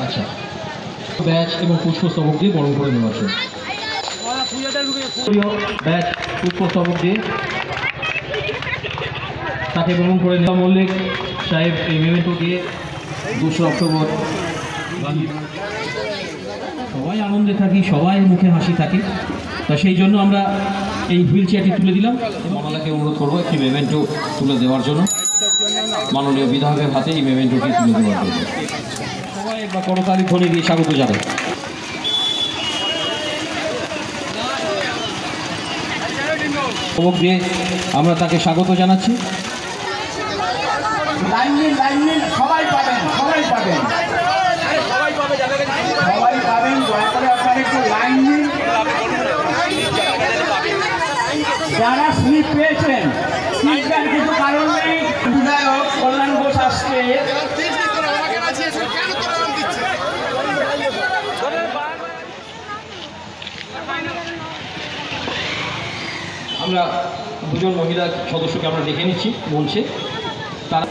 আচ্ছা, ব্যাচ এবং পুষ্পস্তবক দিয়ে বরণ করে নেওয়া হচ্ছে। ব্যাচ পুষ্পস্তবক দিয়ে তাকে বরণ করে নেওয়া। মল্লিক সাহেব এই মেমেন্টো দিয়ে 2 অক্টোবর সবাই আনন্দে থাকি, সবাই মুখে হাসি থাকে। তা সেই জন্য আমরা এই হুইল চেয়ারটি তুলে দিলাম। মামলাকে অনুরোধ করবো একটি মেমেন্টো তুলে দেওয়ার জন্য, মাননীয় বিধায়কের হাতে এই মেমেন্টোটি তুলে দেওয়ার জন্য সবাই একবার করতালি ধ্বনি দিয়ে স্বাগত জানাই। দিয়ে আমরা তাকে স্বাগত জানাচ্ছি। সবাই পাবেন, সবাই পাবেন, সবাই পাবেন। দয়া করে আপনারা একটু লাইন নিন। যারা স্লিপ পেয়েছেন, স্লিপের কিছু কারণ নেই। বিধায়ক কল্যাণ ঘোষ আসছে। আমরা 2জন মহিলা সদস্যকে আমরা ডেকে নিচ্ছি মঞ্চে। তারা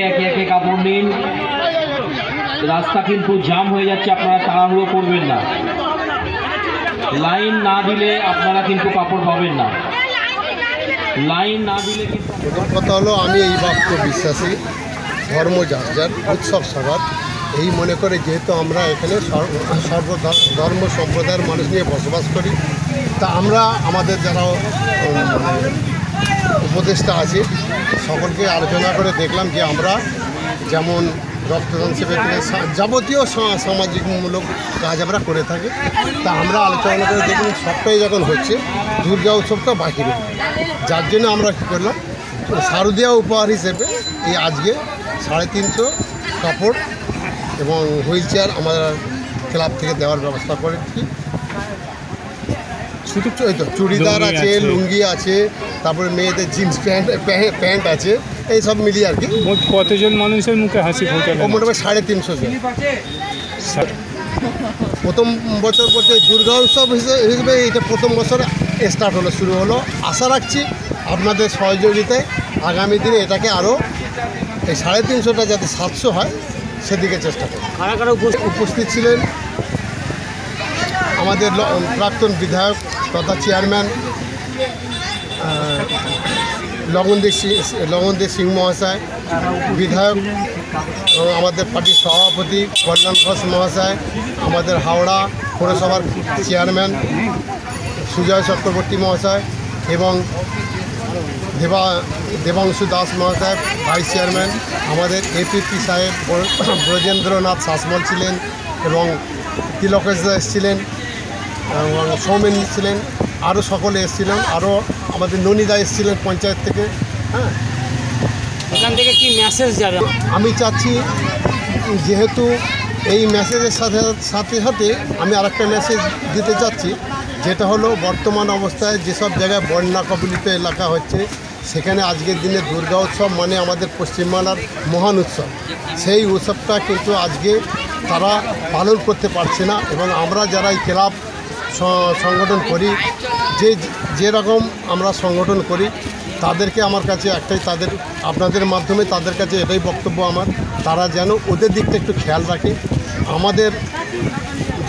একে একে কাপড় নিন। রাস্তা কিন্তু জাম হয়ে যাচ্ছে, আপনারা তাড়াহুড়ো করবেন না। লাইন না দিলে আপনারা কিন্তু কাপড় পাবেন না। লাইন না দিলে কিন্তু প্রথম কথা হলো, আমি এই বাক্য বিশ্বাসী, ধর্ম যার যার, উৎসব সবার। এই মনে করে যেহেতু আমরা এখানে ধর্ম সম্প্রদায়ের মানুষ নিয়ে বসবাস করি, তা আমরা আমাদের যারা উপদেষ্টা আছে সকলকে আলোচনা করে দেখলাম যে আমরা যেমন রক্তদান শিবির থেকে যাবতীয় সামাজিকমূলক কাজ আমরা করে থাকি। তা আমরা আলোচনা করে দেখলাম সবটাই যখন হচ্ছে, দুর্গা উৎসবটা বাকি রইল। যার জন্য আমরা কী করলাম, শারদীয়া উপহার হিসেবে এই আজকে 350 কাপড় এবং হুইল চেয়ার আমরা ক্লাব থেকে দেওয়ার ব্যবস্থা করেছি। শুধু চুড়িদার আছে, লুঙ্গি আছে, তারপরে মেয়েদের জিন্স প্যান্ট আছে, এই সব মিলিয়ে আর কি। কতজন মানুষের মুখে হাসি ফোটাল? মোটামুটি 350 জন। প্রথম বছর বলতে দুর্গা উৎসব হিসেবে এটা প্রথম বছরে স্টার্ট হলো, শুরু হলো। আশা রাখছি আপনাদের সহযোগিতায় আগামী দিনে এটাকে আরও এই 350টা যাতে 700 হয় সেদিকে চেষ্টা করব। কারা কারা উপস্থিত ছিলেন আমাদের প্রাক্তন বিধায়ক তথা চেয়ারম্যান লগনদেব সিং মহাশয়, বিধায়ক আমাদের পার্টির সভাপতি কল্যাণ ঘোষ মহাশয়, আমাদের হাওড়া পৌরসভার চেয়ারম্যান সুজয় চক্রবর্তী মহাশয় এবং দেবাংশু দাস মহাশয় ভাইস চেয়ারম্যান, আমাদের এপিপি সাহেব ব্রজেন্দ্রনাথ শাসমল ছিলেন এবং তিলকেশ এসেছিলেন এবং সৌমেন ছিলেন, আরও সকলে এসেছিলেন, আরও আমাদের ননীদা এসেছিলেন পঞ্চায়েত থেকে। হ্যাঁ, এখান থেকে কি মেসেজ যাবে? আমি চাচ্ছি, যেহেতু এই মেসেজের সাথে সাথে আমি আরেকটা মেসেজ দিতে চাচ্ছি, যেটা হলো বর্তমান অবস্থায় যেসব জায়গায় বন্যা কবলিত এলাকা হচ্ছে, সেখানে আজকের দিনে দুর্গা উৎসব মানে আমাদের পশ্চিমবাংলার মহান উৎসব। সেই উৎসবটা কিন্তু আজকে তারা পালন করতে পারছে না। এবং আমরা যারা এই ক্লাব সংগঠন করি, যেরকম আমরা সংগঠন করি, তাদেরকে আমার কাছে একটাই, আপনাদের মাধ্যমে তাদের কাছে এটাই বক্তব্য আমার, তারা যেন ওদের দিকটা একটু খেয়াল রাখে। আমাদের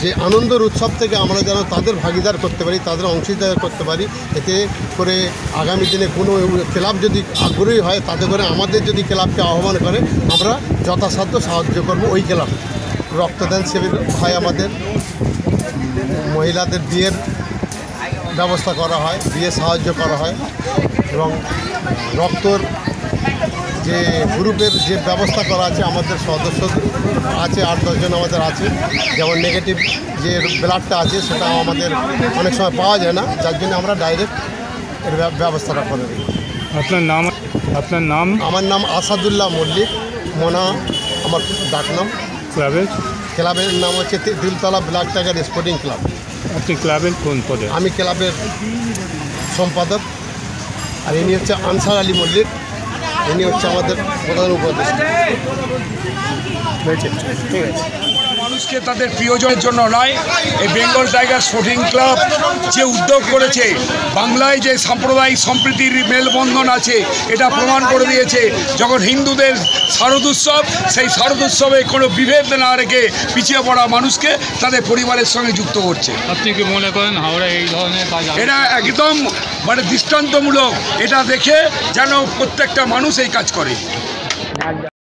যে আনন্দের উৎসব থেকে আমরা যেন তাদের ভাগিদার করতে পারি, তাদের অংশীদার করতে পারি। এতে করে আগামী দিনে কোনো ক্লাব যদি আগ্রহী হয়, তাতে করে আমাদের যদি ক্লাবকে আহ্বান করে, আমরা যথাসাধ্য সাহায্য করব। ওই ক্লাব রক্তদান শিবির হয়, আমাদের মহিলাদের বিয়ের ব্যবস্থা করা হয়, বিয়ে সাহায্য করা হয় এবং রক্তর যে গ্রুপের যে ব্যবস্থা করা আছে, আমাদের সদস্য আছে 8-10 জন আমাদের আছে। যেমন নেগেটিভ যে ব্লাডটা আছে সেটা আমাদের অনেক সময় পাওয়া যায় না, যার জন্য আমরা ডাইরেক্ট এর ব্যবস্থাটা করে দিই। আপনার নাম? আমার নাম আসাদুল্লাহ মল্লিক, মোনা আমার ডাকনাম। ক্লাবের ক্লাবের নাম হচ্ছে দিলতলা ব্ল্যাক টাইগার স্পোর্টিং ক্লাব। আপনি ক্লাবের কোন পদে? আমি ক্লাবের সম্পাদক। আর ইনি হচ্ছে আনসার আলী মল্লিক, ইনি হচ্ছে আমাদের প্রধান উপদেষ্টা। ঠিক আছে। মানুষকে তাদের প্রিয়জনের জন্য নয়, এই বেঙ্গল টাইগার স্পোর্টিং ক্লাব যে উদ্যোগ করেছে, বাংলায় যে সাম্প্রদায়িক সম্প্রীতির মেলবন্ধন আছে এটা প্রমাণ করে দিয়েছে। যখন হিন্দুদের শারদোৎসব, সেই শারদোৎসবে কোনো বিভেদ না রেখে পিছিয়ে পড়া মানুষকে তাদের পরিবারের সঙ্গে যুক্ত করছে। আপনি কি মনে করেন হাওড়া এই ধরনের কাজ? এটা একদম দৃষ্টান্তমূলক। এটা দেখে যেন প্রত্যেকটা মানুষ এই কাজ করে।